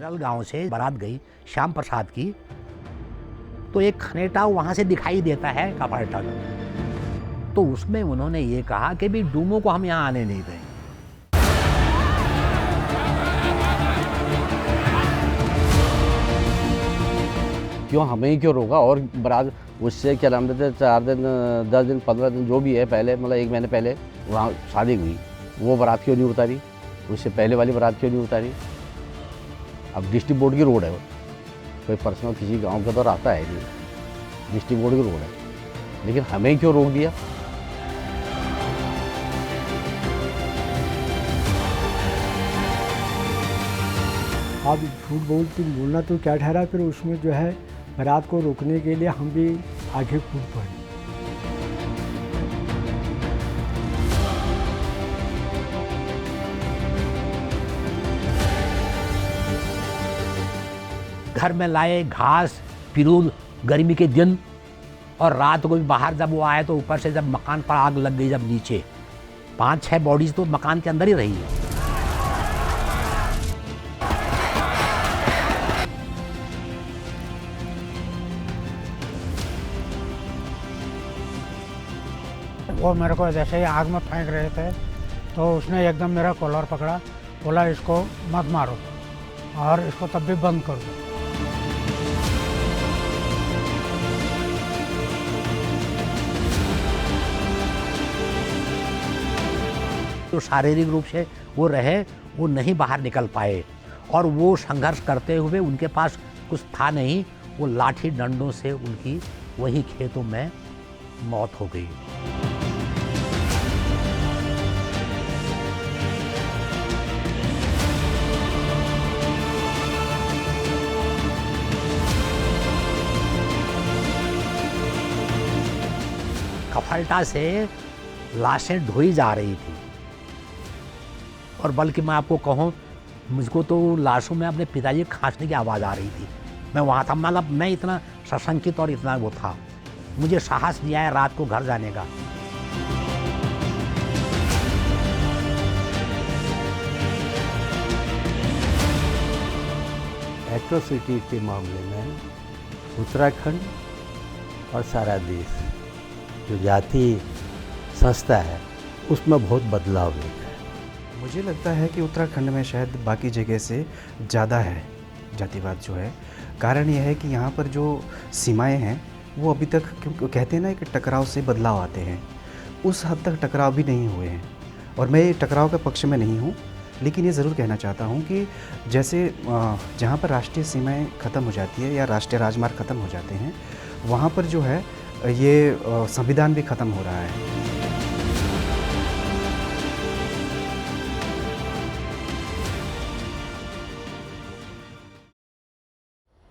बिरल गांव से बारात गई श्याम प्रसाद की, तो एक खनेटा वहां से दिखाई देता है कफाल्टा का। तो उसमें उन्होंने ये कहा कि भी डूमों को हम यहाँ आने नहीं देंगे। क्यों हमें ही क्यों रोका? और बारात उससे क्या नाम देते 4 दिन 10 दिन 15 दिन जो भी है पहले, मतलब 1 महीने पहले वहाँ शादी हुई, वो बारात क्यों नहीं उतारी? उससे पहले वाली बारात क्यों नहीं उतारी? अब डिस्ट्रिक्ट बोर्ड की रोड है, कोई पर्सनल किसी गांव का तो रास्ता है नहीं, डिस्ट्रिक्ट बोर्ड की रोड है, लेकिन हमें क्यों रोक दिया? आप झूठ बोलना तो क्या ठहरा, फिर उसमें जो है बारात को रोकने के लिए हम भी आगे कूद पड़े। घर में लाए घास पिरूल गर्मी के दिन, और रात को भी बाहर जब वो आए तो ऊपर से जब मकान पर आग लग गई, जब नीचे 5-6 बॉडीज तो मकान के अंदर ही रही है। वो मेरे को जैसे ही आग में फेंक रहे थे तो उसने एकदम मेरा कॉलर पकड़ा, बोला इसको मत मारो और इसको तब भी बंद कर दो। जो शारीरिक रूप से वो रहे, वो नहीं बाहर निकल पाए, और वो संघर्ष करते हुए उनके पास कुछ था नहीं, वो लाठी डंडों से उनकी वही खेतों में मौत हो गई। कफाल्टा से लाशें ढोई जा रही थी, और बल्कि मैं आपको कहूँ, मुझको तो लाशों में अपने पिताजी खांसने की आवाज़ आ रही थी। मैं वहाँ था, मतलब मैं इतना सशंकित और इतना वो था, मुझे साहस नहीं आया रात को घर जाने का। एट्रोसिटी के मामले में उत्तराखंड और सारा देश जो जाति संस्था है उसमें बहुत बदलाव हुआ है। मुझे लगता है कि उत्तराखंड में शायद बाकी जगह से ज़्यादा है जातिवाद जो है। कारण यह है कि यहाँ पर जो सीमाएं हैं वो अभी तक, क्योंकि कहते हैं ना कि टकराव से बदलाव आते हैं, उस हद तक टकराव भी नहीं हुए हैं। और मैं टकराव के पक्ष में नहीं हूँ, लेकिन ये ज़रूर कहना चाहता हूँ कि जैसे जहाँ पर राष्ट्रीय सीमाएं ख़त्म हो जाती है या राष्ट्रीय राजमार्ग ख़त्म हो जाते हैं, वहाँ पर जो है ये संविधान भी ख़त्म हो रहा है।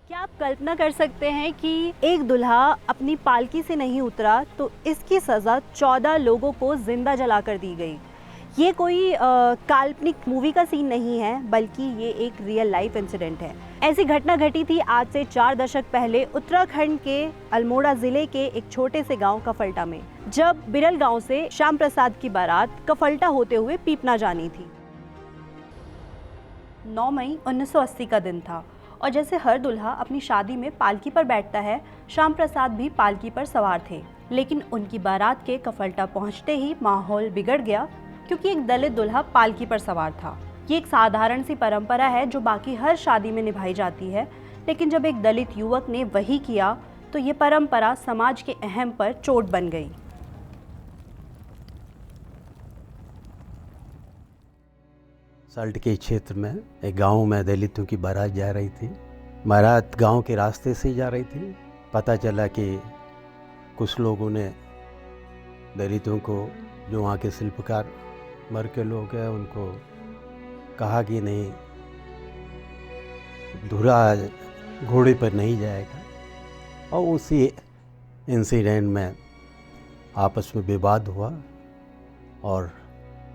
क्या आप कल्पना कर सकते हैं कि एक दूल्हा अपनी पालकी से नहीं उतरा तो इसकी सज़ा 14 लोगों को जिंदा जलाकर दी गई। ये कोई काल्पनिक मूवी का सीन नहीं है, बल्कि ये एक रियल लाइफ इंसिडेंट है। ऐसी घटना घटी थी आज से 4 दशक पहले उत्तराखंड के अल्मोड़ा ज़िले के एक छोटे से गांव कफल्टा में, जब बिरल गांव से श्याम प्रसाद की बारात कफल्टा होते हुए पीपना जानी थी। 9 मई 1980 का दिन था, और जैसे हर दूल्हा अपनी शादी में पालकी पर बैठता है, श्याम प्रसाद भी पालकी पर सवार थे। लेकिन उनकी बारात के कफल्टा पहुंचते ही माहौल बिगड़ गया, क्योंकि एक दलित दूल्हा पालकी पर सवार था। ये एक साधारण सी परंपरा है जो बाकी हर शादी में निभाई जाती है, लेकिन जब एक दलित युवक ने वही किया तो ये परंपरा समाज के अहम पर चोट बन गई। सल्ट के क्षेत्र में एक गांव में दलितों की बारात जा रही थी। बारात गांव के रास्ते से ही जा रही थी। पता चला कि कुछ लोगों ने दलितों को, जो वहाँ के शिल्पकार वर्ग के लोग हैं, उनको कहा कि नहीं, दूल्हा घोड़े पर नहीं जाएगा, और उसी इंसिडेंट में आपस में विवाद हुआ, और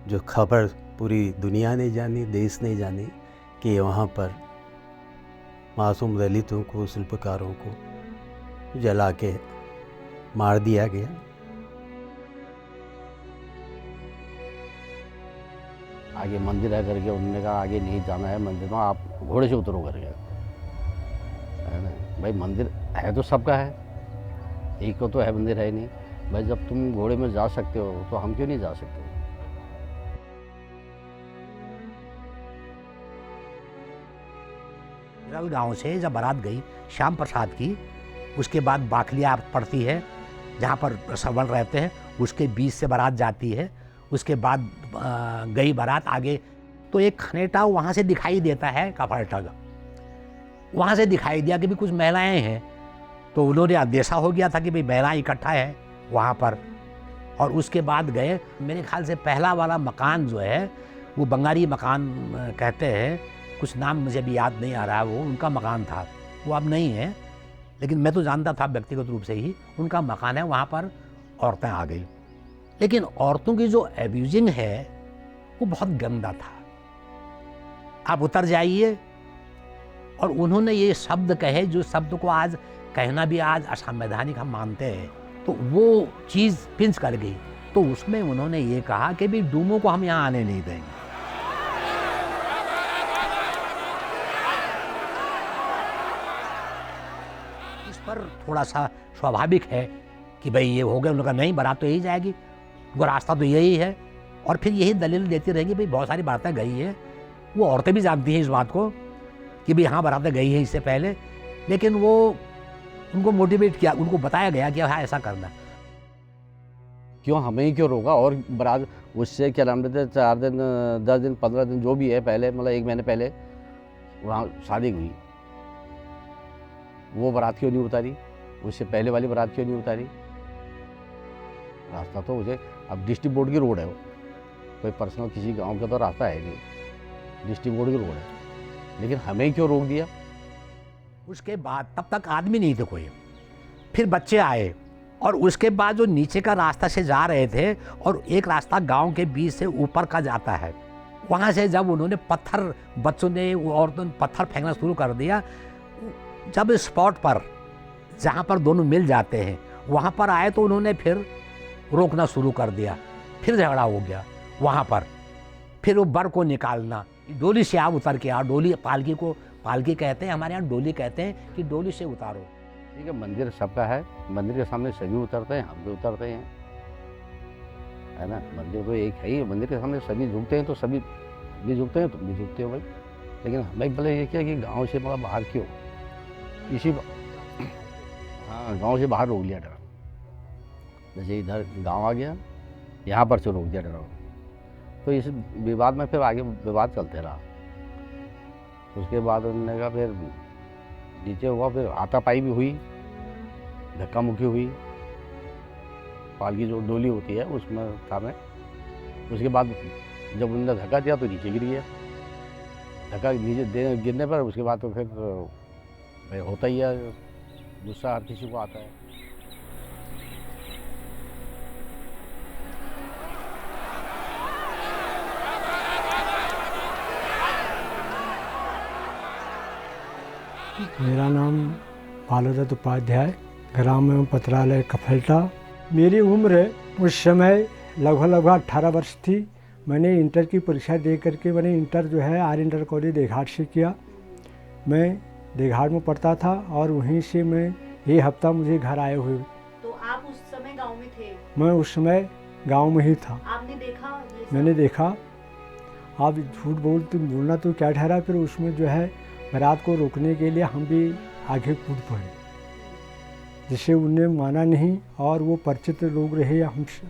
जो खबर पूरी दुनिया ने जानी, देश ने जानी कि वहाँ पर मासूम दलितों को, शिल्पकारों को जला के मार दिया गया। आगे मंदिर है करके उन्होंने कहा आगे नहीं जाना है मंदिर में, आप घोड़े से उतरो करके, है ना भाई। मंदिर है तो सबका है, एक को तो है मंदिर है नहीं भाई। जब तुम घोड़े में जा सकते हो तो हम क्यों नहीं जा सकते? बिरल गांव से जब बारात गई श्याम प्रसाद की, उसके बाद बाखलिया पड़ती है जहाँ पर श्रवण रहते हैं, उसके बीच से बारात जाती है। उसके बाद गई बारात आगे, तो एक खनेटा वहाँ से दिखाई देता है कफलटग, वहाँ से दिखाई दिया कि भी कुछ महिलाएं हैं। तो उन्होंने अंदेशा हो गया था कि भाई महिलाएं इकट्ठा है वहाँ पर। और उसके बाद गए, मेरे ख्याल से पहला वाला मकान जो है वो बंगाली मकान कहते हैं, कुछ नाम मुझे भी याद नहीं आ रहा, वो उनका मकान था, वो अब नहीं है, लेकिन मैं तो जानता था व्यक्तिगत रूप से ही उनका मकान है। वहाँ पर औरतें आ गई, लेकिन औरतों की जो एब्यूजिंग है वो बहुत गंदा था। आप उतर जाइए, और उन्होंने ये शब्द कहे जो शब्द को आज कहना भी आज असंवैधानिक हम मानते हैं, तो वो चीज़ पिंच कर गई। तो उसमें उन्होंने ये कहा कि भी डूमों को हम यहाँ आने नहीं देंगे। इस पर थोड़ा सा स्वाभाविक है कि भाई ये हो गया। उन्होंने कहा नहीं, बारात तो यही जाएगी, वो रास्ता तो यही है। और फिर यही दलील देती रहेंगी, भाई बहुत सारी बारातें गई है, वो औरतें भी जानती हैं इस बात को कि भाई हाँ बारातें गई हैं इससे पहले, लेकिन वो उनको मोटिवेट किया, उनको बताया गया कि हाँ ऐसा करना। क्यों हमें ही क्यों रोका? और बारात उससे क्या नाम लेते, 4 दिन 10 दिन 15 दिन जो भी है पहले, मतलब 1 महीने पहले वहाँ शादी हुई, वो बारात क्यों नहीं उतारी? उससे पहले वाली बारात क्यों नहीं उतारी? रास्ता तो मुझे, अब डिस्ट्रिक्ट बोर्ड की रोड है वो, कोई पर्सनल किसी गांव का तो रास्ता है नहीं, डिस्ट्रिक्ट बोर्ड की रोड है, लेकिन हमें क्यों रोक दिया? उसके बाद तब तक आदमी नहीं थे कोई, फिर बच्चे आए, और उसके बाद जो नीचे का रास्ता से जा रहे थे, और एक रास्ता गांव के बीच से ऊपर का जाता है, वहाँ से जब उन्होंने पत्थर, बच्चों ने औरतों ने पत्थर फेंकना शुरू कर दिया, जब स्पॉट पर जहाँ पर दोनों मिल जाते हैं वहाँ पर आए, तो उन्होंने फिर रोकना शुरू कर दिया, फिर झगड़ा हो गया वहाँ पर। फिर वो बर को निकालना, डोली से आप उतर के आओ, डोली पालकी को पालकी कहते हैं, हमारे यहाँ डोली कहते हैं कि डोली से उतारो। ठीक है, मंदिर सबका है, मंदिर के सामने सभी उतरते हैं, हम भी उतरते हैं, है ना। मंदिर तो एक है ही, मंदिर के सामने सभी झुकते हैं, तो सभी भी झुकते हैं, तुम भी झुकते हो भाई। लेकिन हमें भले ये क्या कि गांव से मतलब बाहर क्यों, इसी हाँ गांव से बाहर रोक लिया डरा। जैसे इधर गांव आ गया, यहाँ पर से रोक दिया डरा, तो इस विवाद में फिर आगे विवाद चलते रहा। उसके बाद उन्होंने कहा, फिर नीचे हुआ, फिर हाथापाई भी हुई, धक्का मुक्की हुई, पालकी जो डोली होती है उसमें था मैं। उसके बाद जब उन्होंने धक्का दिया तो नीचे गिर गया, धक्का नीचे गिरने पर उसके बाद तो फिर होता ही है, गुस्सा हर किसी को आता है। मेरा नाम बालूदत्त उपाध्याय, ग्राम एवं पत्रालय कफलटा। मेरी उम्र उस समय लगभग 18 वर्ष थी। मैंने इंटर की परीक्षा दे करके मैंने इंटर जो है आर इंटर कॉलेज देघाट से किया। मैं देघाट में पढ़ता था और वहीं से मैं ये हफ्ता मुझे घर आए हुए। तो आप उस समय गांव में थे? मैं उस समय गांव में ही था। आपने देखा ये सब? मैंने देखा। आप झूठ बोलना तो क्या ठहरा, फिर उसमें जो है बारात को रोकने के लिए हम भी आगे कूद पड़े, जिसे उन्हें माना नहीं। और वो परिचित लोग रहे, या हमसे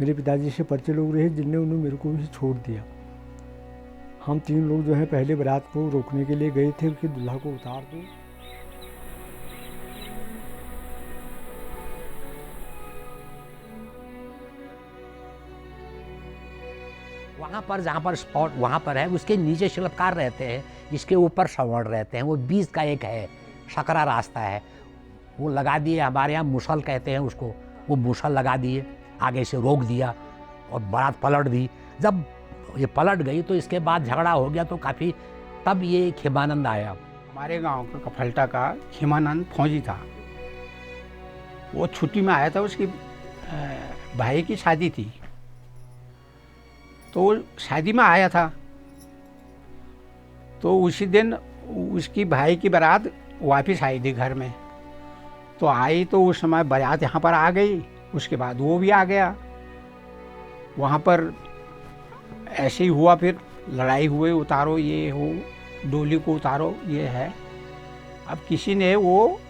मेरे पिताजी से परिचित लोग रहे, जिनने उन्हें मेरे को भी छोड़ दिया। हम 3 लोग जो है पहले बारात को रोकने के लिए गए थे कि दूल्हा को उतार दो। वहाँ पर जहाँ पर स्पॉट वहाँ पर है, उसके नीचे शिल्पकार रहते हैं, इसके ऊपर श्रवण रहते हैं। वो बीच का एक है, सकरा रास्ता है, वो लगा दिए, हमारे यहाँ मुसल कहते हैं उसको, वो मुसल लगा दिए, आगे से रोक दिया और बारात पलट दी। जब ये पलट गई तो इसके बाद झगड़ा हो गया, तो काफ़ी तब ये खिमानंद आया। हमारे गांव का कफलटा का खिमानंद फौजी था, वो छुट्टी में आया था, उसकी भाई की शादी थी, तो वो शादी में आया था। तो उसी दिन उसकी भाई की बारात वापस आई थी घर में, तो आई तो उस समय बारात यहाँ पर आ गई, उसके बाद वो भी आ गया। वहाँ पर ऐसे ही हुआ, फिर लड़ाई हुए, उतारो ये हो, डोली को उतारो ये है। अब किसी ने वो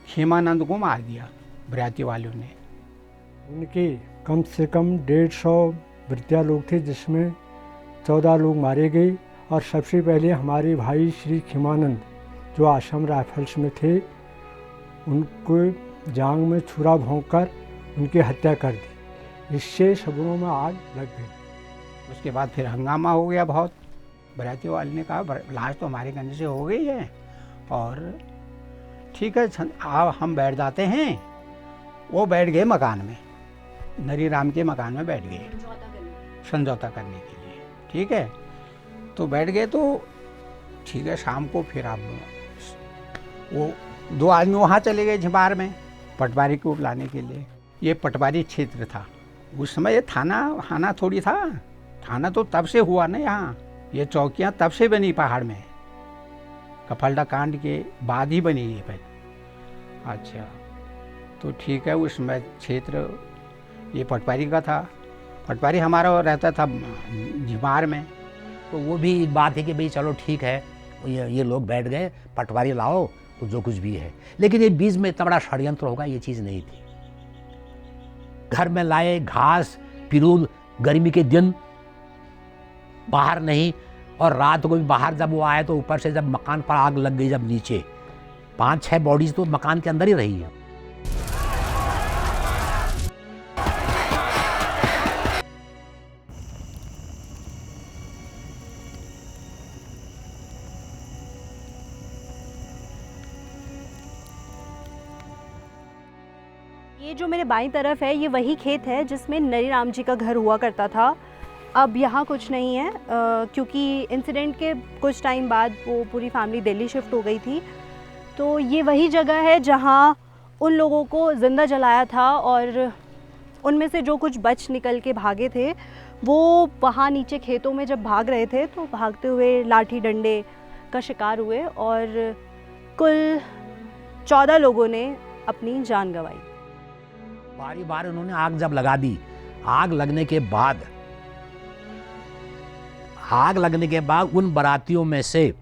खेमानंद को मार दिया, बराती वालों ने। उनके कम से कम 150 वृद्धा लोग थे, जिसमें 14 लोग मारे गए। और सबसे पहले हमारे भाई श्री खेमानंद जो आसाम राइफल्स में थे, उनको जांग में छुरा भोंककर उनकी हत्या कर दी। इससे सबरों में आग लग गई। उसके बाद फिर हंगामा हो गया बहुत। बराती वाले ने कहा लाश तो हमारे गंज से हो गई है और ठीक है आप हम बैठ जाते हैं। वो बैठ गए मकान में, नरी राम के मकान में बैठ गए समझौता करने के लिए। ठीक है, तो बैठ गए तो ठीक है। शाम को फिर आप वो 2 आदमी वहाँ चले गए झिबार में पटवारी को बुलाने के लिए। ये पटवारी क्षेत्र था उस समय, ये थाना थोड़ी था। थाना तो तब से हुआ ना यहाँ, ये चौकियाँ तब से बनी पहाड़ में, कफलटा कांड के बाद ही बनी ये पहले। अच्छा, तो ठीक है, उस समय क्षेत्र ये पटवारी का था। पटवारी हमारा रहता था झिबार में। तो वो भी एक बात है कि भाई चलो ठीक है, ये लोग बैठ गए, पटवारी लाओ तो जो कुछ भी है। लेकिन ये बीच में इतना बड़ा षड्यंत्र होगा ये चीज़ नहीं थी। घर में लाए घास पिरूल, गर्मी के दिन बाहर नहीं, और रात को भी बाहर जब वो आए तो ऊपर से जब मकान पर आग लग गई, जब नीचे 5-6 बॉडीज तो मकान के अंदर ही रही है। ये जो मेरे बाईं तरफ है, ये वही खेत है जिसमें नरी राम जी का घर हुआ करता था। अब यहाँ कुछ नहीं है क्योंकि इंसिडेंट के कुछ टाइम बाद वो पूरी फैमिली दिल्ली शिफ्ट हो गई थी। तो ये वही जगह है जहाँ उन लोगों को ज़िंदा जलाया था, और उनमें से जो कुछ बच निकल के भागे थे वो वहाँ नीचे खेतों में जब भाग रहे थे तो भागते हुए लाठी डंडे का शिकार हुए, और कुल 14 लोगों ने अपनी जान गंवाई। बारी बार उन्होंने आग जब लगा दी, आग लगने के बाद उन बारातियों में से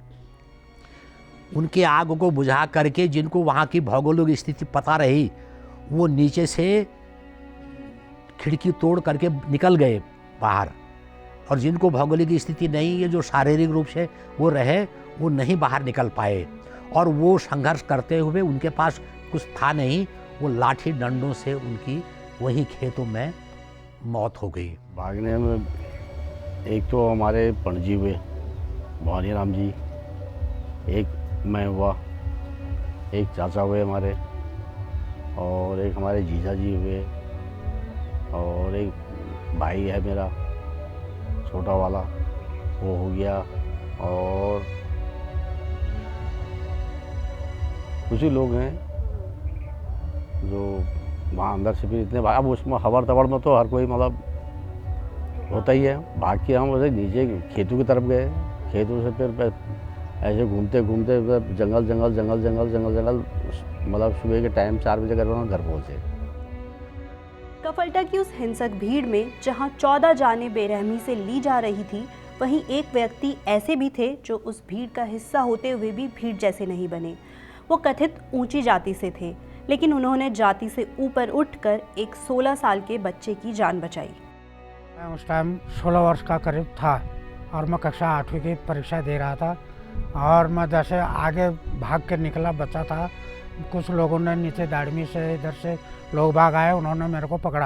उनके आग को बुझा करके जिनको वहाँ की भौगोलिक स्थिति पता रही, वो नीचे से खिड़की तोड़ करके निकल गए बाहर, और जिनको भौगोलिक स्थिति नहीं है, जो शारीरिक रूप से वो रहे, वो नहीं बाहर निकल पाए। और वो संघर्ष करते हुए, उनके पास कुछ था नहीं, वो लाठी डंडों से उनकी वही खेतों में मौत हो गई। भागने में एक तो हमारे पणजी हुए भवानी राम जी, एक मैं हुआ, एक चाचा हुए हमारे, और एक हमारे जीजा जी हुए, और एक भाई है मेरा छोटा वाला, वो हो गया। और कुछ ही लोग हैं जो वहाँ अंदर से भी इतने, अब उसमें हवर तवड़ में तो हर कोई मतलब होता ही है। भाग के हम वैसे नीचे खेतों की तरफ गए, खेतों से फिर ऐसे घूमते घूमते जंगल मतलब सुबह के टाइम 4 बजे घर पहुँचे। कफलटा की उस हिंसक भीड़ में जहां 14 जानें बेरहमी से ली जा रही थी, वहीं एक व्यक्ति ऐसे भी थे जो उस भीड़ का हिस्सा होते हुए भी भीड़ जैसे नहीं बने। वो कथित ऊंची जाति से थे, लेकिन उन्होंने जाति से ऊपर उठकर एक 16 साल के बच्चे की जान बचाई। मैं उस टाइम 16 वर्ष का करीब था और मैं कक्षा 8वीं की परीक्षा दे रहा था, और मैं जैसे आगे भाग के निकला बच्चा था, कुछ लोगों ने नीचे दाड़मी से इधर से लोग भाग आए, उन्होंने मेरे को पकड़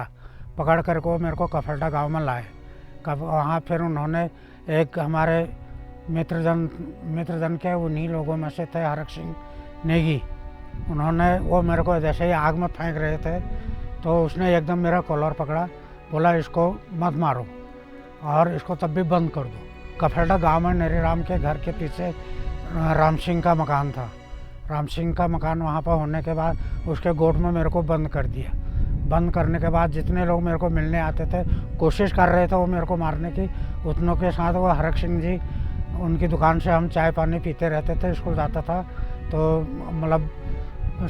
कर को मेरे को कफलटा गांव में लाए। वहाँ फिर उन्होंने एक हमारे मित्रजन के उन्हीं लोगों में से थे हरक सिंह नेगी, उन्होंने वो मेरे को जैसे ही आग में फेंक रहे थे तो उसने एकदम मेरा कॉलर पकड़ा, बोला इसको मत मारो और इसको तब भी बंद कर दो। कफलटा गांव में नरी राम के घर के पीछे राम सिंह का मकान था। राम सिंह का मकान वहाँ पर होने के बाद उसके गोठ में मेरे को बंद कर दिया। बंद करने के बाद जितने लोग मेरे को मिलने आते थे, कोशिश कर रहे थे वो मेरे को मारने की, उतनों के साथ वो हरक सिंह जी उनकी दुकान से हम चाय पानी पीते रहते थे, स्कूल जाता था तो मतलब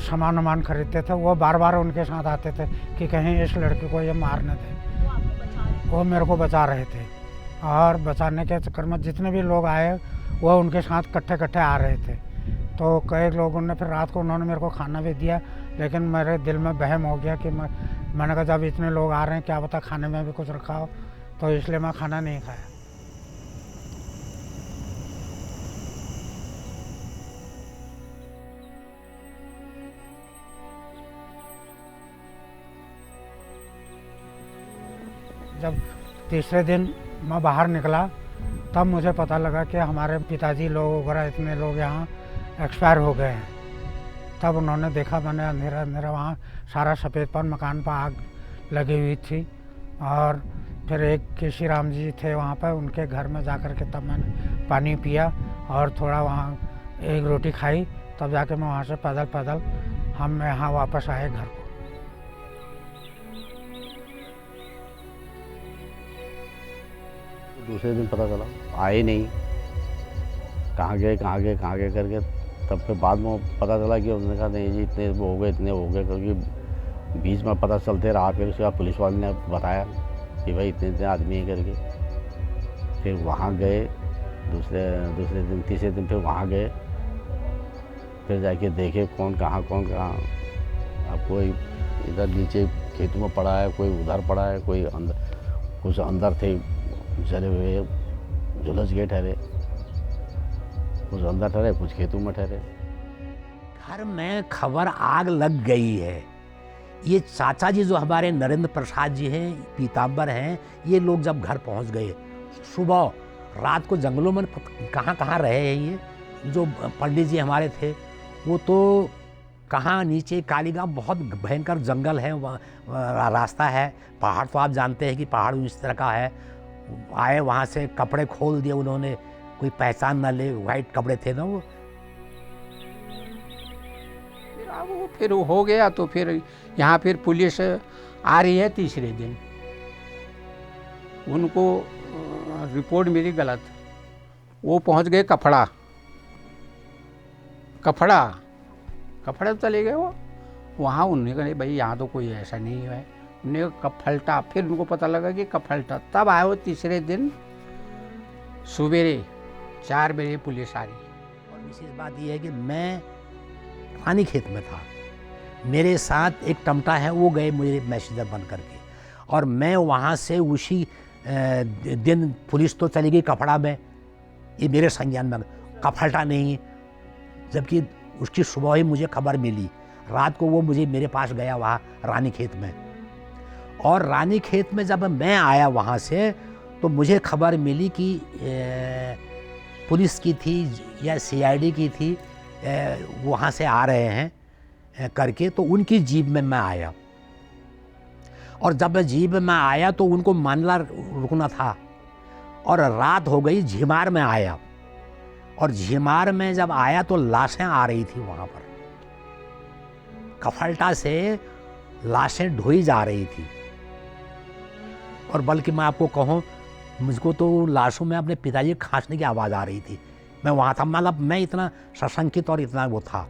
सामान वामान खरीदते थे। वो बार बार उनके साथ आते थे कि कहीं इस लड़के को ये मार न दे। वो मेरे को बचा रहे थे और बचाने के चक्कर में जितने भी लोग आए वो उनके साथ इकट्ठे आ रहे थे। तो कई लोगों ने फिर रात को उन्होंने मेरे को खाना भी दिया, लेकिन मेरे दिल में वहम हो गया कि मैंने कहा जब इतने लोग आ रहे हैं क्या पता खाने में भी कुछ रखा हो, तो इसलिए मैं खाना नहीं खाया। जब तीसरे दिन मैं बाहर निकला तब मुझे पता लगा कि हमारे पिताजी लोग वगैरह इतने लोग यहाँ एक्सपायर हो गए हैं। तब उन्होंने देखा, मैंने अंधेरा अंधेरा वहाँ सारा सफ़ेदपन, मकान पर आग लगी हुई थी। और फिर एक केशी राम जी थे वहाँ पर, उनके घर में जाकर के तब मैंने पानी पिया और थोड़ा वहाँ एक रोटी खाई। तब जाके मैं वहाँ से पैदल हम यहाँ वापस आए घर को। दूसरे दिन पता चला आए नहीं, कहाँ गए करके तब फिर बाद में पता चला कि उन्होंने कहा नहीं जी इतने हो गए क्योंकि बीच में पता चलते रहा। फिर उसके बाद पुलिस वाले ने बताया कि भाई इतने आदमी है करके। फिर वहाँ गए दूसरे दिन, तीसरे दिन फिर वहाँ गए, फिर जाके देखे कौन कहाँ। अब कोई इधर नीचे खेतों में पड़ा है, कोई उधर पड़ा है, कोई अंदर, कुछ अंदर थे जले हुए झुलस गए ठहरे, कुछ अंदर ठहरे, कुछ खेतों में ठहरे। घर में खबर आग लग गई है। ये चाचा जी जो हमारे नरेंद्र प्रसाद जी हैं, पीताम्बर हैं, ये लोग जब घर पहुंच गए सुबह, रात को जंगलों में कहाँ रहे हैं ये जो पंडित जी हमारे थे, वो तो कहाँ नीचे कालीगांव बहुत भयंकर जंगल है, रास्ता है, पहाड़ तो आप जानते हैं कि पहाड़ इस तरह का है। आए वहाँ से कपड़े खोल दिए उन्होंने, कोई पहचान ना ले, वाइट कपड़े थे ना वो। फिर वो हो गया तो फिर यहाँ फिर पुलिस आ रही है तीसरे दिन। उनको रिपोर्ट मिली गलत, वो पहुँच गए कफड़ा तो चले गए वो। वहाँ उन्होंने कहा भाई यहाँ तो कोई ऐसा नहीं है, उन्हें कफलटा। फिर उनको पता लगा कि कफलटा। तब आए वो तीसरे दिन सवेरे 4 बजे पुलिस आ रही। और विशेष बात यह है कि मैं रानी खेत में था, मेरे साथ एक टमटा है, वो गए मुझे मैसेंजर बन करके, और मैं वहाँ से उसी दिन पुलिस तो चली गई कपड़ा में, ये मेरे संज्ञान में कफलटा नहीं, जबकि उसकी सुबह ही मुझे खबर मिली। रात को वो मुझे मेरे पास गया वहाँ रानी खेत में, और रानी खेत में जब मैं आया वहाँ से तो मुझे खबर मिली कि पुलिस की थी या CID की थी, वहाँ से आ रहे हैं करके। तो उनकी जीप में मैं आया, और जब मैं जीप में आया तो उनको मांडला रुकना था, और रात हो गई। झिमार में आया, और झिमार में जब आया तो लाशें आ रही थी वहाँ पर, कफलटा से लाशें ढोई जा रही थी। और बल्कि मैं आपको कहूँ, मुझको तो लाशों में अपने पिताजी खांसने की आवाज़ आ रही थी। मैं वहाँ था, मतलब मैं इतना सशंकित और इतना वो था,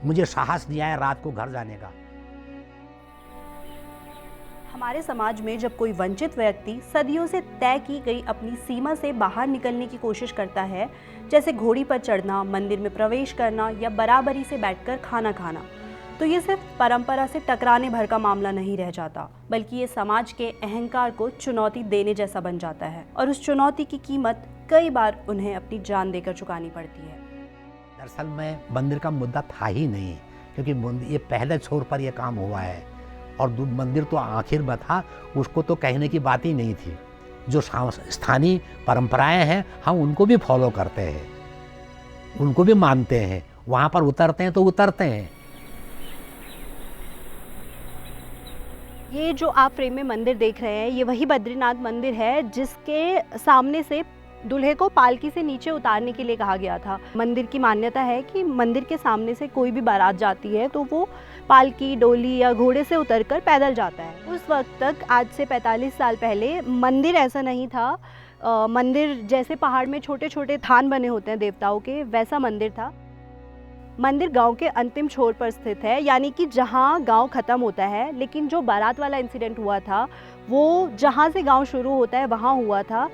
मुझे साहस नहीं आया रात को घर जाने का। हमारे समाज में जब कोई वंचित व्यक्ति सदियों से तय की गई अपनी सीमा से बाहर निकलने की कोशिश करता है, जैसे घोड़ी पर चढ़ना, मंदिर में प्रवेश करना या बराबरी से बैठकर खाना खाना, तो ये सिर्फ परंपरा से टकराने भर का मामला नहीं रह जाता, बल्कि ये समाज के अहंकार को चुनौती देने जैसा बन जाता है, और उस चुनौती की कीमत कई बार उन्हें अपनी जान देकर चुकानी पड़ती है। दरअसल में मंदिर का मुद्दा था ही नहीं, क्योंकि ये पहले छोर पर यह काम हुआ है, और मंदिर तो आखिर में था, उसको तो कहने की बात ही नहीं थी। जो स्थानीय परंपराएं हैं हम उनको भी फॉलो करते हैं, उनको भी मानते हैं, वहाँ पर उतरते हैं तो उतरते हैं। ये जो आप फ्रेम में मंदिर देख रहे हैं, ये वही बद्रीनाथ मंदिर है जिसके सामने से दूल्हे को पालकी से नीचे उतारने के लिए कहा गया था। मंदिर की मान्यता है कि मंदिर के सामने से कोई भी बारात जाती है तो वो पालकी, डोली या घोड़े से उतरकर पैदल जाता है। उस वक्त तक, आज से 45 साल पहले, मंदिर ऐसा नहीं था मंदिर जैसे पहाड़ में छोटे छोटे थान बने होते हैं देवताओं के, वैसा मंदिर था। मंदिर गांव के अंतिम छोर पर स्थित है, यानी कि जहां गांव ख़त्म होता है। लेकिन जो बारात वाला इंसिडेंट हुआ था वो जहां से गांव शुरू होता है वहां हुआ था।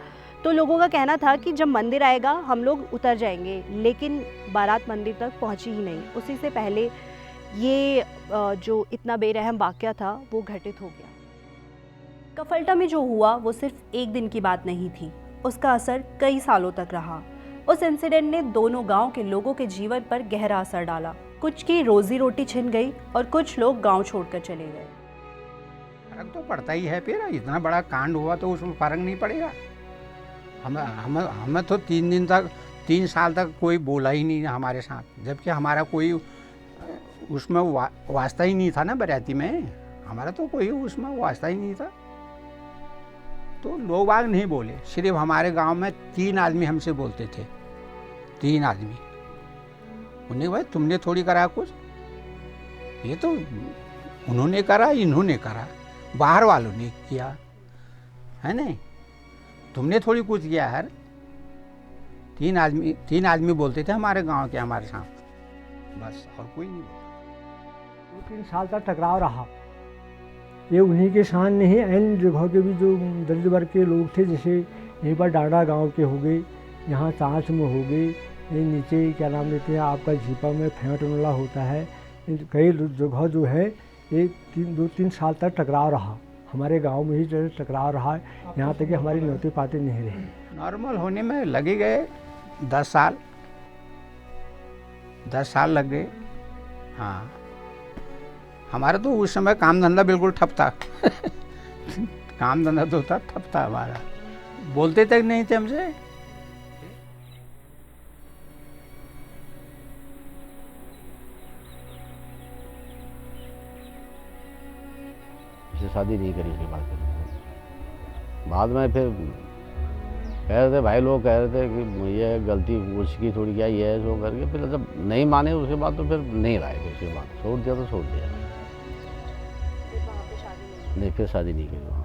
तो लोगों का कहना था कि जब मंदिर आएगा हम लोग उतर जाएंगे, लेकिन बारात मंदिर तक पहुंची ही नहीं। उसी से पहले ये जो इतना बेरहम वाक़या था वो घटित हो गया। कफलटा में जो हुआ वो सिर्फ एक दिन की बात नहीं थी, उसका असर कई सालों तक रहा। उस इंसिडेंट ने दोनों गांव के लोगों के जीवन पर गहरा असर डाला। कुछ की रोजी रोटी छिन गई और कुछ लोग गांव छोड़कर चले गए। फर्क तो पड़ता ही है, फिर इतना बड़ा कांड हुआ तो उसमें फर्क नहीं पड़ेगा। हमें तो 3 साल तक कोई बोला ही नहीं हमारे साथ, जबकि हमारा कोई उसमें वास्ता ही नहीं था ना बराती में, हमारा तो कोई उसमें वास्ता ही नहीं था। तो लोग बाग नहीं बोले, सिर्फ हमारे गांव में 3 आदमी हमसे बोलते थे, 3 आदमी। उन्हें भाई तुमने थोड़ी करा कुछ, ये तो उन्होंने करा, इन्होंने करा, बाहर वालों ने किया है नहीं, तुमने थोड़ी कुछ किया है। 3 आदमी बोलते थे हमारे गांव के हमारे साथ, बस और कोई नहीं बोलता। 2-3 साल तक टकराव रहा। ये उन्हीं के शान नहीं, अन्य जगहों के भी जो दलित वर्ग के लोग थे, जैसे यहीं पर डांडा गांव के हो गए, यहाँ चाँच में हो गए, ये नीचे क्या नाम लेते हैं आपका झीपा में फेंटनला होता है। कई जगह जो है ये 2-3 साल तक टकराव रहा, हमारे गांव में ही जो टकराव रहा, यहाँ तक कि हमारी न्योते पाते नहीं रहे। नॉर्मल होने में लगे गए 10 साल, 10 साल लग गए। हाँ, हमारा तो उस समय काम धंधा बिल्कुल ठप था काम धंधा तो था ठप था हमारा, बोलते तक नहीं थे हमसे। इससे शादी नहीं करी उसके बाद में फिर कह रहे थे, भाई लोग कह रहे थे कि ये गलती उसकी थोड़ी क्या, ये है सो करके। फिर जब नहीं माने उसके बाद तो फिर नहीं रहा, फिर उसके बाद छोड़ दिया तो छोड़ दिया, नहीं फिर शादी नहीं की वहाँ।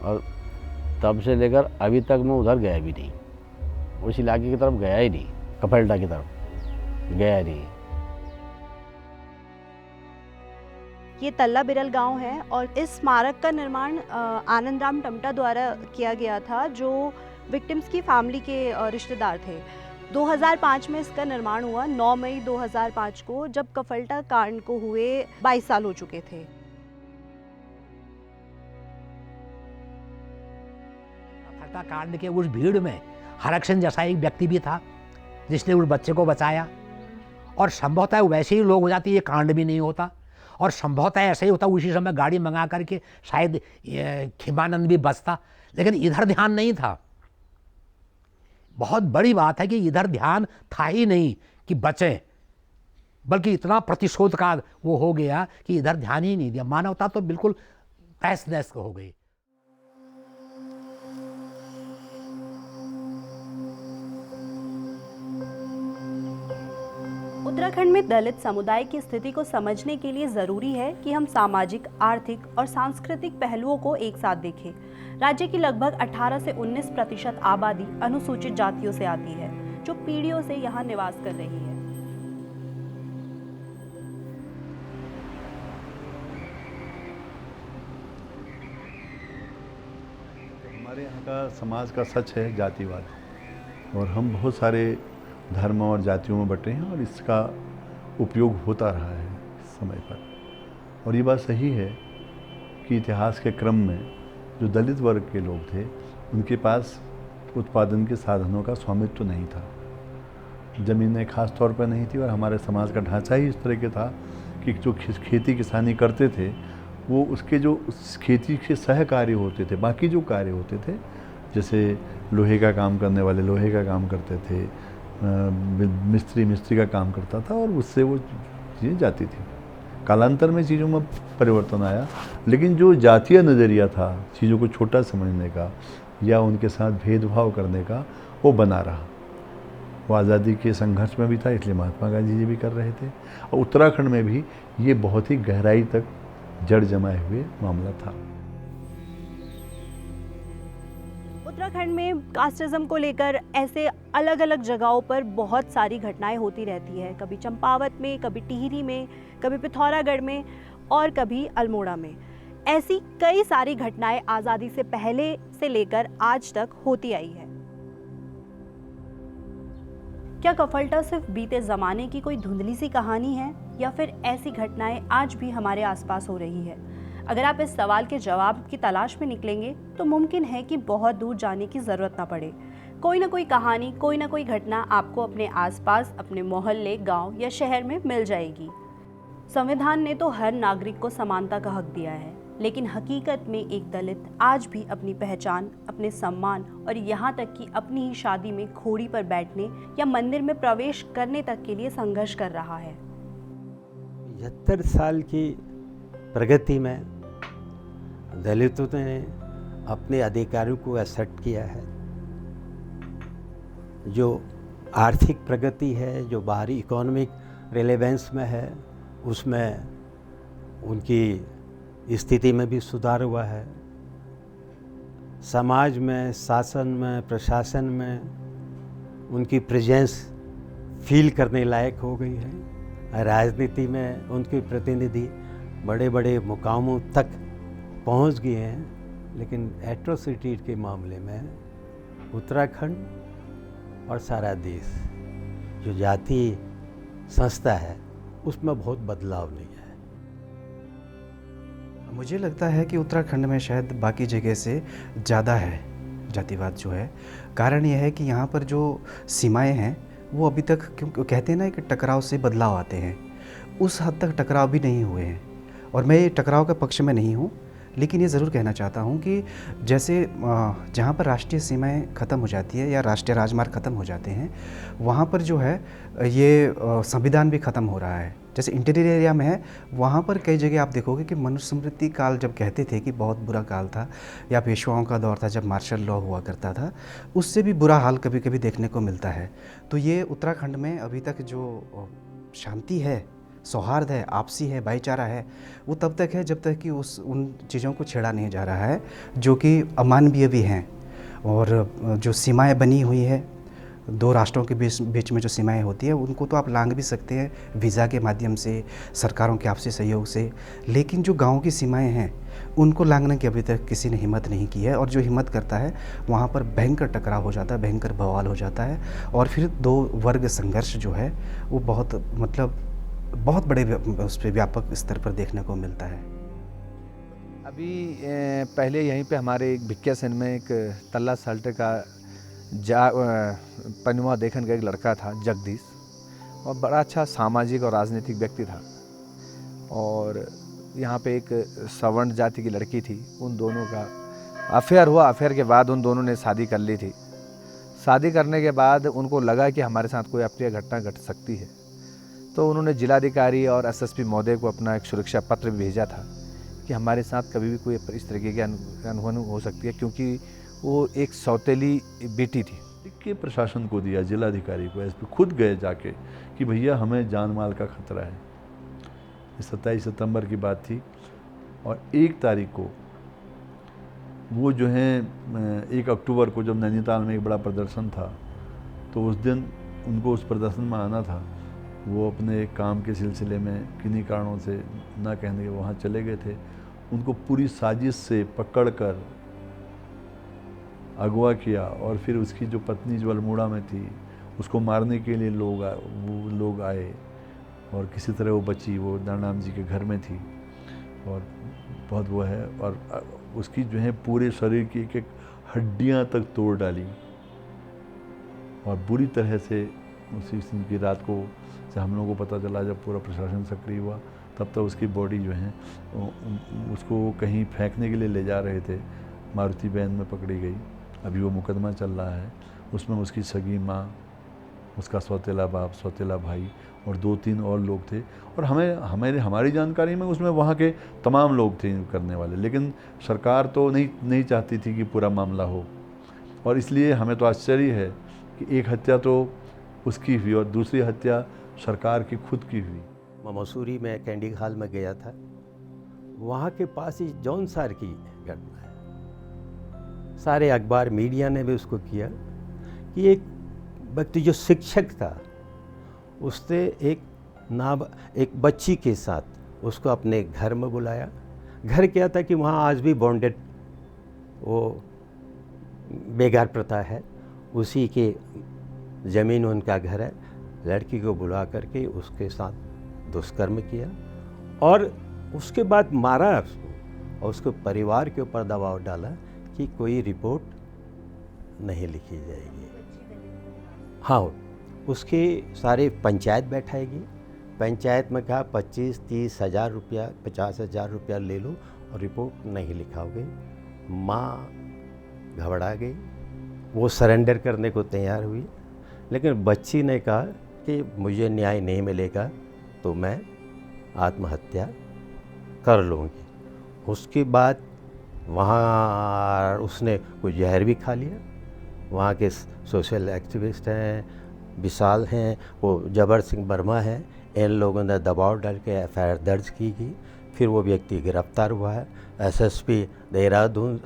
और तब से लेकर अभी तक मैं उधर गया भी नहीं, उस इलाके की तरफ गया ही नहीं, कफलटा की तरफ गया नहीं। ये तल्ला बिरल गांव है और इस स्मारक का निर्माण आनंदराम टमटा द्वारा किया गया था, जो विक्टिम्स की फैमिली के रिश्तेदार थे। 2005 में इसका निर्माण हुआ। 9 मई 2005 को, जब कफलटा कांड को हुए 22 साल हो चुके थे। कफलटा कांड के उस भीड़ में हरक्शन जैसा एक व्यक्ति भी था जिसने उस बच्चे को बचाया, और संभवतः वैसे ही लोग हो जाते ये कांड भी नहीं होता, और संभवतः ऐसे ही होता उसी समय गाड़ी मंगा करके शायद खिमानंद भी बचता, लेकिन इधर ध्यान नहीं था। बहुत बड़ी बात है कि इधर ध्यान था ही नहीं कि बचें, बल्कि इतना प्रतिशोध का वो हो गया कि इधर ध्यान ही नहीं दिया। मानवता तो बिल्कुल तहस नहस हो गई। उत्तराखंड में दलित समुदाय की स्थिति को समझने के लिए ज़रूरी है कि हम सामाजिक, आर्थिक और सांस्कृतिक पहलुओं को एक साथ देखें। राज्य की लगभग 18 से 19% आबादी अनुसूचित जातियों से आती है, जो पीढ़ियों से यहाँ निवास कर रही है। हमारे यहाँ का समाज का सच है जातिवाद, और हम बहुत सारे धर्म और जातियों में बटे हैं, और इसका उपयोग होता रहा है समय पर। और ये बात सही है कि इतिहास के क्रम में जो दलित वर्ग के लोग थे उनके पास उत्पादन के साधनों का स्वामित्व तो नहीं था, ज़मीनें खास तौर पर नहीं थी, और हमारे समाज का ढांचा ही इस तरह के था कि जो खेती किसानी करते थे वो उसके जो उस खेती के सहकार्य होते थे, बाकी जो कार्य होते थे, जैसे लोहे का काम करने वाले लोहे का काम करते थे, मिस्त्री का काम करता था, और उससे वो चीज़ें जाती थी। कालांतर में चीज़ों में परिवर्तन आया, लेकिन जो जातीय नज़रिया था चीज़ों को छोटा समझने का या उनके साथ भेदभाव करने का, वो बना रहा। वो आज़ादी के संघर्ष में भी था, इसलिए महात्मा गांधी जी भी कर रहे थे, और उत्तराखंड में भी ये बहुत ही गहराई तक जड़ जमाए हुए मामला था। उत्तराखंड में कास्टिज्म को लेकर ऐसे अलग अलग जगहों पर बहुत सारी घटनाएं होती रहती है, कभी चंपावत में, कभी टिहरी में, कभी पिथौरागढ़ में और कभी अल्मोड़ा में। ऐसी कई सारी घटनाएं आज़ादी से पहले से लेकर आज तक होती आई है। क्या कफलटा सिर्फ बीते ज़माने की कोई धुंधली सी कहानी है या फिर ऐसी घटनाएं आज भी हमारे आसपास हो रही है? अगर आप इस सवाल के जवाब की तलाश में निकलेंगे तो मुमकिन है कि बहुत दूर जाने की ज़रूरत ना पड़े। कोई ना कोई कहानी, कोई ना कोई घटना आपको अपने आसपास, अपने मोहल्ले, गांव या शहर में मिल जाएगी। संविधान ने तो हर नागरिक को समानता का हक दिया है, लेकिन हकीकत में एक दलित आज भी अपनी पहचान, अपने सम्मान और यहाँ तक कि अपनी ही शादी में घोड़ी पर बैठने या मंदिर में प्रवेश करने तक के लिए संघर्ष कर रहा है। 75 साल की प्रगति में दलितों ने अपने अधिकारों को असर्ट किया है। जो आर्थिक प्रगति है, जो बाहरी इकोनॉमिक रिलेवेंस में है, उसमें उनकी स्थिति में भी सुधार हुआ है। समाज में, शासन में, प्रशासन में उनकी प्रेजेंस फील करने लायक हो गई है। राजनीति में उनके प्रतिनिधि बड़े बड़े मुकामों तक पहुंच गए हैं। लेकिन एट्रोसिटी के मामले में उत्तराखंड और सारा देश जो जाति संस्था है उसमें बहुत बदलाव नहीं है। मुझे लगता है कि उत्तराखंड में शायद बाकी जगह से ज़्यादा है जातिवाद जो है। कारण यह है कि यहाँ पर जो सीमाएं हैं वो अभी तक, क्यों कहते हैं ना कि टकराव से बदलाव आते हैं, उस हद तक टकराव भी नहीं हुए हैं। और मैं ये टकराव के पक्ष में नहीं हूँ, लेकिन ये ज़रूर कहना चाहता हूँ कि जैसे जहाँ पर राष्ट्रीय सीमाएं ख़त्म हो जाती है या राष्ट्रीय राजमार्ग ख़त्म हो जाते हैं, वहाँ पर जो है ये संविधान भी ख़त्म हो रहा है। जैसे इंटीरियर एरिया में है, वहाँ पर कई जगह आप देखोगे कि मनुस्मृति काल जब कहते थे कि बहुत बुरा काल था, या पेशवाओं का दौर था जब मार्शल लॉ हुआ करता था, उससे भी बुरा हाल कभी कभी देखने को मिलता है। तो ये उत्तराखंड में अभी तक जो शांति है, सौहार्द है, आपसी है, भाईचारा है, वो तब तक है जब तक कि उन चीज़ों को छेड़ा नहीं जा रहा है जो कि अमानवीय भी हैं। और जो सीमाएं बनी हुई है दो राष्ट्रों के बीच में, जो सीमाएं होती है उनको तो आप लांघ भी सकते हैं वीज़ा के माध्यम से, सरकारों के आपसी सहयोग से, लेकिन जो गाँव की सीमाएं हैं उनको लांघने की अभी तक किसी ने हिम्मत नहीं की है। और जो हिम्मत करता है वहाँ पर भयंकर टकराव हो जाता है, भयंकर बवाल हो जाता है, और फिर दो वर्ग संघर्ष जो है वो बहुत बड़े उस पर व्यापक स्तर पर देखने को मिलता है। अभी पहले यहीं पे हमारे एक भिक्किया सेन में एक तल्ला साल्टे का पनुआ देखन का एक लड़का था, जगदीश, और बड़ा अच्छा सामाजिक और राजनीतिक व्यक्ति था। और यहाँ पे एक सवर्ण जाति की लड़की थी, उन दोनों का अफेयर हुआ। अफेयर के बाद उन दोनों ने शादी कर ली थी। शादी करने के बाद उनको लगा कि हमारे साथ कोई अप्रिय घटना घट सकती है, तो उन्होंने जिलाधिकारी और एसएसपी महोदय को अपना एक सुरक्षा पत्र भी भेजा था कि हमारे साथ कभी भी कोई इस तरीके की अनहोनी हो सकती है, क्योंकि वो एक सौतेली बेटी थी। के प्रशासन को दिया, जिलाधिकारी को, एसपी खुद गए जाके कि भैया हमें जान माल का खतरा है। 27 सितंबर की बात थी, और 1 तारीख को वो जो है 1 अक्टूबर को जब नैनीताल में एक बड़ा प्रदर्शन था, तो उस दिन उनको उस प्रदर्शन में आना था। वो अपने काम के सिलसिले में किन्हीं कारणों से ना कहने के वहाँ चले गए थे। उनको पूरी साजिश से पकड़कर अगवा किया, और फिर उसकी जो पत्नी जो अल्मोड़ा में थी उसको मारने के लिए वो लोग आए, और किसी तरह वो बची। वो नारायण जी के घर में थी, और बहुत वो है, और उसकी जो है पूरे शरीर की एक एक हड्डियाँ तक तोड़ डाली, और बुरी तरह से उसी दिन की रात को से हम लोगों को पता चला, जब पूरा प्रशासन सक्रिय हुआ, तब तक उसकी बॉडी जो है उसको कहीं फेंकने के लिए ले जा रहे थे, मारुति वैन में पकड़ी गई। अभी वो मुकदमा चल रहा है, उसमें उसकी सगी माँ, उसका सौतेला बाप, सौतेला भाई और 2-3 और लोग थे। और हमारी जानकारी में उसमें वहाँ के तमाम लोग थे करने वाले, लेकिन सरकार तो नहीं चाहती थी कि पूरा मामला हो। और इसलिए हमें तो आश्चर्य है कि एक हत्या तो उसकी हुई और दूसरी हत्या सरकार की खुद की हुई। मैं मसूरी में कैंडी खाल में गया था, वहाँ के पास ही जौनसार की घटना है। सारे अखबार मीडिया ने भी उसको किया कि एक व्यक्ति जो शिक्षक था उसने एक बच्ची के साथ उसको अपने घर में बुलाया। घर क्या था कि वहाँ आज भी बॉन्डेड वो बेगार प्रथा है, उसी के ज़मीन उनका घर है। लड़की को बुला करके उसके साथ दुष्कर्म किया और उसके बाद मारा उसको और उसके परिवार के ऊपर दबाव डाला कि कोई रिपोर्ट नहीं लिखी जाएगी। हाँ, उसके सारे पंचायत बैठाएगी। पंचायत में कहा 25-30 हज़ार रुपया 50 हज़ार रुपया ले लो और रिपोर्ट नहीं लिखाओगे। माँ घबरा गई, वो सरेंडर करने को तैयार हुई, लेकिन बच्ची ने कहा कि मुझे न्याय नहीं मिलेगा तो मैं आत्महत्या कर लूँगी। उसके बाद वहाँ उसने कुछ जहर भी खा लिया। वहाँ के सोशल एक्टिविस्ट हैं, विशाल हैं, वो जबर सिंह वर्मा हैं, इन लोगों ने दबाव डाल के एफआईआर दर्ज की गई। फिर वो व्यक्ति गिरफ्तार हुआ है। एसएसपी देहरादून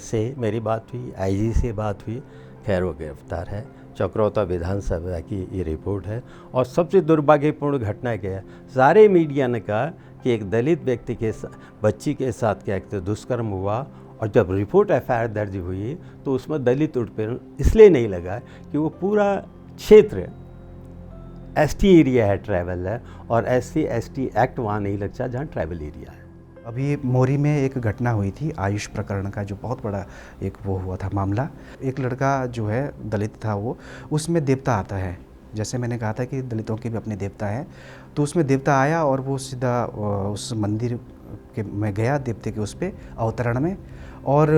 से मेरी बात हुई, आईजी से बात हुई, खैर वो गिरफ्तार है। चक्रौता विधानसभा की ये रिपोर्ट है। और सबसे दुर्भाग्यपूर्ण घटना क्या है, सारे मीडिया ने कहा कि एक दलित व्यक्ति के बच्ची के साथ क्या दुष्कर्म हुआ और जब रिपोर्ट एफआईआर दर्ज हुई तो उसमें दलित उत्पीड़न इसलिए नहीं लगा कि वो पूरा क्षेत्र एसटी एरिया है, ट्राइबल है, और SC ST एक्ट वहाँ नहीं लगता जहाँ ट्राइबल एरिया है। अभी मोरी में एक घटना हुई थी आयुष प्रकरण का, जो बहुत बड़ा एक वो हुआ था मामला। एक लड़का जो है दलित था, वो उसमें देवता आता है। जैसे मैंने कहा था कि दलितों के भी अपने देवता हैं, तो उसमें देवता आया और वो सीधा उस मंदिर के में गया, देवते के उस पर अवतरण में, और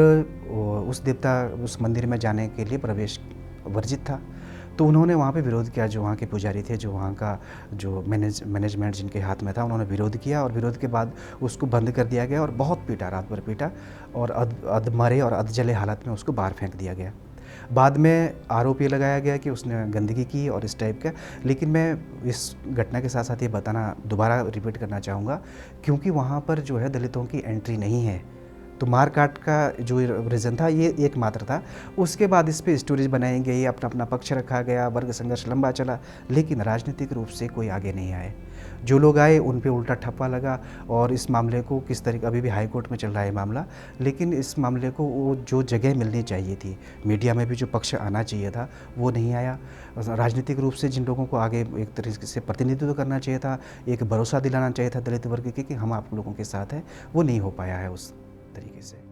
उस देवता उस मंदिर में जाने के लिए प्रवेश वर्जित था। तो उन्होंने वहाँ पे विरोध किया, जो वहाँ के पुजारी थे, जो वहाँ का जो मैनेजमेंट जिनके हाथ में था, उन्होंने विरोध किया और विरोध के बाद उसको बंद कर दिया गया और बहुत पीटा, रात भर पीटा और अधमरे और अधजले हालत में उसको बाहर फेंक दिया गया। बाद में आरोप ये लगाया गया कि उसने गंदगी की और इस टाइप का। लेकिन मैं इस घटना के साथ साथ ये बताना दोबारा रिपीट करना चाहूँगा, क्योंकि वहाँ पर जो है दलितों की एंट्री नहीं है, तो मारकाट का जो रीज़न था ये एकमात्र था। उसके बाद इस पर स्टोरीज बनाई गई, अपना अपना पक्ष रखा गया, वर्ग संघर्ष लंबा चला, लेकिन राजनीतिक रूप से कोई आगे नहीं आए। जो लोग आए उन पे उल्टा ठप्पा लगा और इस मामले को किस तरीके, अभी भी हाई कोर्ट में चल रहा है मामला, लेकिन इस मामले को वो जो जगह मिलनी चाहिए थी, मीडिया में भी जो पक्ष आना चाहिए था वो नहीं आया। राजनीतिक रूप से जिन लोगों को आगे एक तरीके से प्रतिनिधित्व करना चाहिए था, एक भरोसा दिलाना चाहिए था दलित वर्ग के कि हम आप लोगों के साथ हैं, वो नहीं हो पाया है उस तरीके से।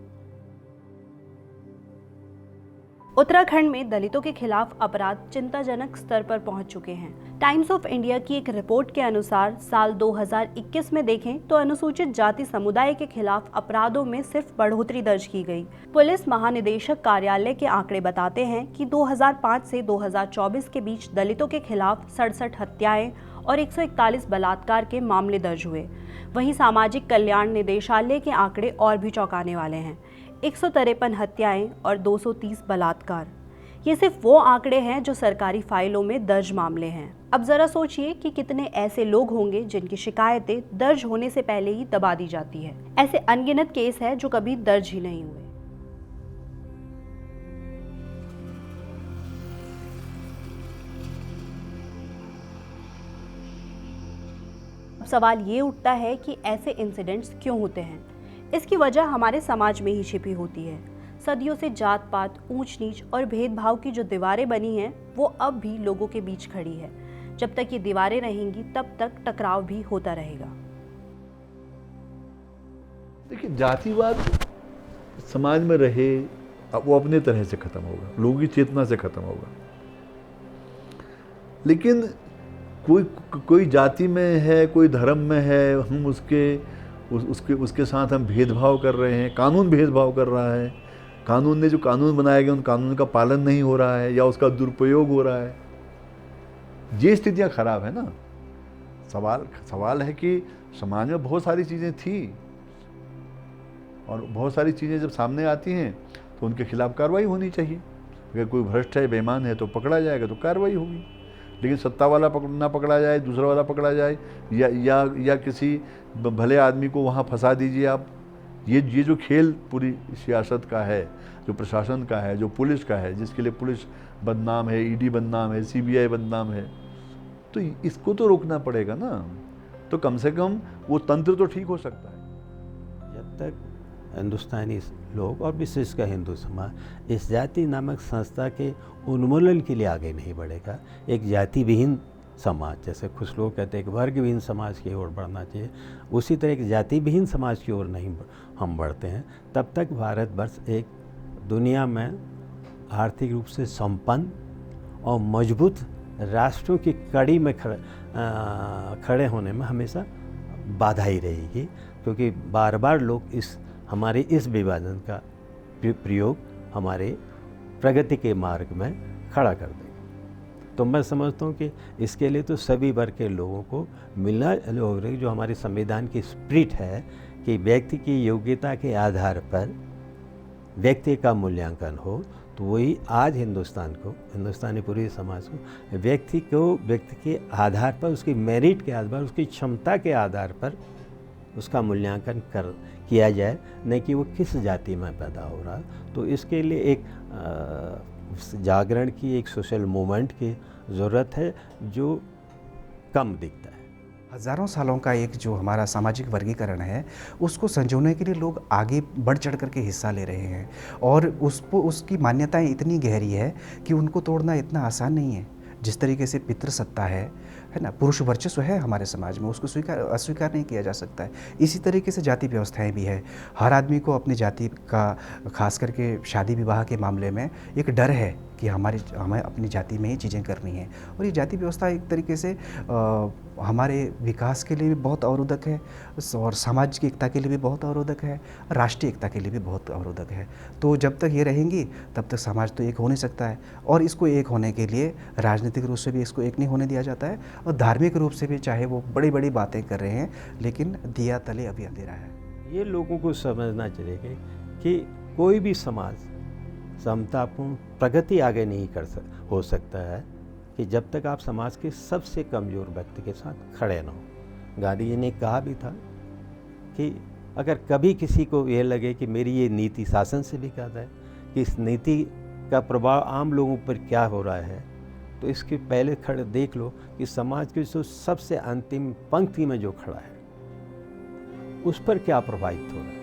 उत्तराखंड में दलितों के खिलाफ अपराध चिंताजनक स्तर पर पहुंच चुके हैं। टाइम्स ऑफ इंडिया की एक रिपोर्ट के अनुसार साल 2021 में देखें तो अनुसूचित जाति समुदाय के खिलाफ अपराधों में सिर्फ बढ़ोतरी दर्ज की गई। पुलिस महानिदेशक कार्यालय के आंकड़े बताते हैं कि 2005 से 2024 के बीच दलितों के खिलाफ 67 हत्याएं और 141 बलात्कार के मामले दर्ज हुए। वहीं सामाजिक कल्याण निदेशालय के आंकड़े और भी चौंकाने वाले हैं, 153 हत्याएं और 230 बलात्कार। ये सिर्फ वो आंकड़े हैं जो सरकारी फाइलों में दर्ज मामले हैं। अब जरा सोचिए कि कितने ऐसे लोग होंगे जिनकी शिकायतें दर्ज होने से पहले ही दबा दी जाती है। ऐसे अनगिनत केस हैं जो कभी दर्ज ही नहीं हुए। अब सवाल ये उठता है कि ऐसे इंसिडेंट्स क्यों होते हैं। इसकी वजह हमारे समाज में ही छिपी होती है। सदियों से जात पात, ऊंच नीच और भेदभाव की जो दीवारें बनी हैं वो अब भी लोगों के बीच खड़ी है। जब तक ये दीवारें रहेंगी तब तक टकराव भी होता रहेगा। देखिए, जातिवाद समाज में रहे, वो अपने तरह से खत्म होगा, लोगों की चेतना से खत्म होगा। लेकिन कोई जाति में है, कोई धर्म में है, हम उसके साथ हम भेदभाव कर रहे हैं, कानून भेदभाव कर रहा है, कानून ने जो कानून बनाए गए उन कानून का पालन नहीं हो रहा है या उसका दुरुपयोग हो रहा है। ये स्थितियां खराब है ना। सवाल है कि समाज में बहुत सारी चीज़ें थी और बहुत सारी चीज़ें जब सामने आती हैं तो उनके खिलाफ कार्रवाई होनी चाहिए। अगर कोई भ्रष्ट है, बेईमान है तो पकड़ा जाएगा, तो कार्रवाई होगी। लेकिन सत्ता वाला ना पकड़ा जाए, दूसरा वाला पकड़ा जाए या किसी भले आदमी को वहाँ फंसा दीजिए आप, ये जो खेल पूरी सियासत का है, जो प्रशासन का है, जो पुलिस का है, जिसके लिए पुलिस बदनाम है, ईडी बदनाम है, सीबीआई बदनाम है, तो इसको तो रोकना पड़ेगा ना। तो कम से कम वो तंत्र तो ठीक हो सकता है। जब तक हिंदुस्तानी लोग और विशेषकर हिंदू समाज इस जाति नामक संस्था के उन्मूलन के लिए आगे नहीं बढ़ेगा, एक जाति विहीन समाज, जैसे कुछ लोग कहते हैं कि वर्ग विहीन समाज की ओर बढ़ना चाहिए, उसी तरह एक जाति विहीन समाज की ओर नहीं हम बढ़ते हैं, तब तक भारतवर्ष एक दुनिया में आर्थिक रूप से संपन्न और मजबूत राष्ट्रों की कड़ी में खड़े होने में हमेशा बाधा ही रहेगी, क्योंकि बार बार लोग हमारे इस विभाजन का प्रयोग हमारे प्रगति के मार्ग में खड़ा कर देगा। तो मैं समझता हूँ कि इसके लिए तो सभी वर्ग के लोगों को मिलना होगा, जो हमारे संविधान की स्पिरिट है कि व्यक्ति की योग्यता के आधार पर व्यक्ति का मूल्यांकन हो, तो वही आज हिंदुस्तानी पूरी समाज को व्यक्ति के आधार पर, उसकी मेरिट के आधार पर, उसकी क्षमता के आधार पर उसका मूल्यांकन किया जाए, नहीं कि वो किस जाति में पैदा हो रहा। तो इसके लिए एक जागरण की, एक सोशल मूवमेंट की ज़रूरत है जो कम दिखता है। हज़ारों सालों का एक जो हमारा सामाजिक वर्गीकरण है, उसको संजोने के लिए लोग आगे बढ़ चढ़ करके हिस्सा ले रहे हैं, और उसकी मान्यताएं इतनी गहरी है कि उनको तोड़ना इतना आसान नहीं है। जिस तरीके से पितृसत्ता है ना, पुरुष वर्चस्व है हमारे समाज में, उसको अस्वीकार नहीं किया जा सकता है। इसी तरीके से जाति व्यवस्थाएं भी है। हर आदमी को अपनी जाति का, खास करके शादी विवाह के मामले में एक डर है कि हमें अपनी जाति में ही चीज़ें करनी है, और ये जाति व्यवस्था एक तरीके से हमारे विकास के लिए भी बहुत अवरोधक है, और सामाजिक एकता के लिए भी बहुत अवरोधक है, राष्ट्रीय एकता के लिए भी बहुत अवरोधक है। तो जब तक ये रहेंगी तब तक समाज तो एक हो नहीं सकता है, और इसको एक होने के लिए राजनीतिक रूप से भी इसको एक नहीं होने दिया जाता है, और धार्मिक रूप से भी, चाहे वो बड़ी बड़ी बातें कर रहे हैं, लेकिन दिया तले अभी अंधेरा है। ये लोगों को समझना चाहिए कि कोई भी समाज समतापूर्ण प्रगति आगे नहीं हो सकता है कि जब तक आप समाज के सबसे कमज़ोर व्यक्ति के साथ खड़े न हो। गांधी जी ने कहा भी था कि अगर कभी किसी को ये लगे कि मेरी ये नीति, शासन से भी कहा है कि इस नीति का प्रभाव आम लोगों पर क्या हो रहा है, तो इसके पहले खड़े देख लो कि समाज के जो सबसे अंतिम पंक्ति में जो खड़ा है उस पर क्या प्रभावित हो रहा है।